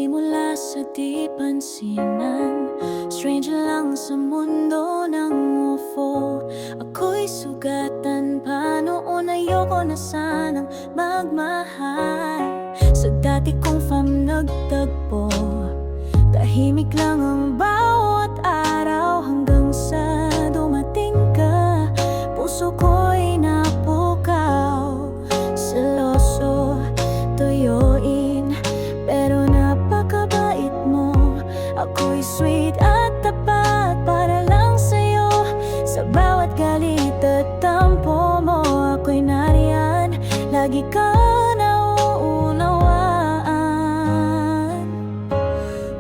Nagsimula sa di pansinan, stranger lang sa mundo ng UFO. Ako'y sugatan pa noon, ayoko na sanang magmahal. Sa dati kong fam nagtagpo, tahimik lang ang bawat araw hanggang sa dumating ka. Puso ko'y napukaw, seloso, tuyuin, pero napakabait mo. Ako'y sweet at tapat para lang sa'yo. Sa bawat galit at tampo mo, ako'y nariyan, lagi ka nauunawaan.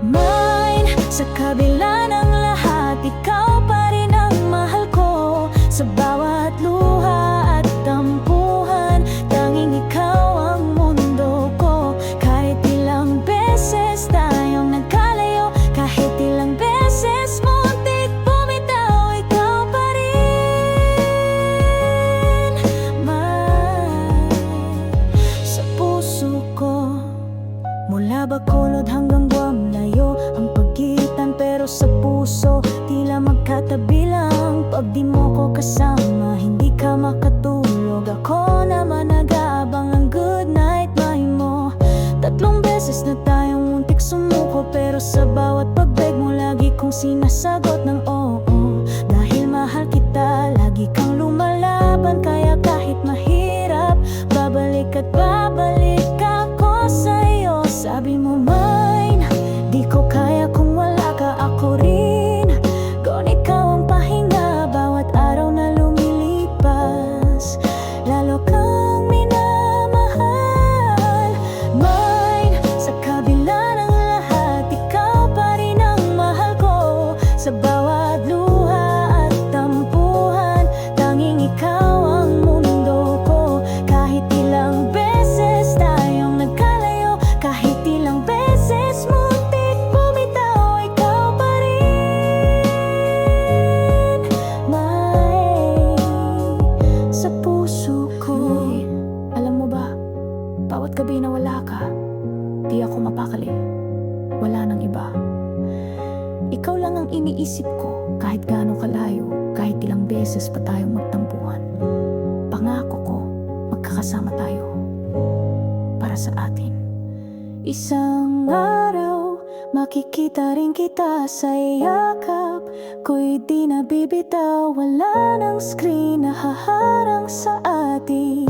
Mine, sa kabila ng lahat, ikaw pa rin ang mahal ko. Sa bawat luha at tampuhan, tanging ikaw ang mundo ko. Kahit ilang beses tayong nagkalayo, kahit ilang beses muntik bumitaw, ikaw pa rin. Mine, sa puso ko, mula Bacolod hanggang Guam, layo ang pagitan, pero sa puso tila magkatabi lang. Pag di mo ko kasama, hindi ka makatulog. Ako naman nag-aabang ang good night my mo. 3 beses na tayong muntik sumuko, pero sa bawat pagbeg mo lagi kong sinasagot ng oo. Dahil mahal kita, lagi kang lumalaban, kaya kahit mahirap, babalik at babalik ako sa'yo. Sabi mo mine, di ko kaya kung wala ka, ako rin. Kung ikaw ang pahinga, bawat araw na lumilipas, lalo kang minamahal. Mine, sa kabila ng lahat, ikaw pa rin ang mahal ko. Sa bawat luha at tampuhan, tanging ikaw ang mundo ko. Kahit ilang beses tayong nagkalayo, kahit ilang beses muntik bumitaw, ikaw pa rin. May sa puso ko. Alam mo ba, bawat gabi na wala ka, di ako mapakali. Wala nang iba. Ikaw lang ang iniisip ko, kahit gaano kalayo, kahit ilang beses pa tayong magtampuhan. Pangako ko, magkakasama tayo para sa atin. Isang araw, makikita rin kita sa yakap ko'y di nabibitaw. Wala ng screen na haharang sa atin.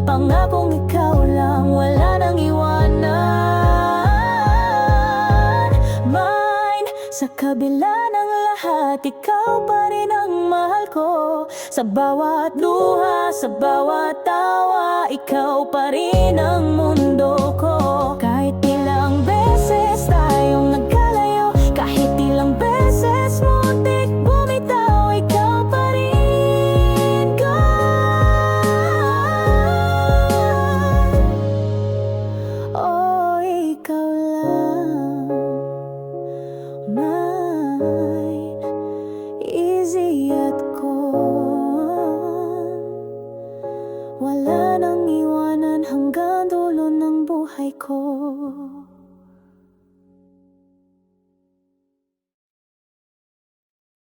Pangakong ikaw lang, wala nang iwanan. Mine, sa kabila ng lahat, ikaw pa rin ang mahal ko. Sa bawat luha, sa bawat tawa, ikaw pa rin ang mundo ko.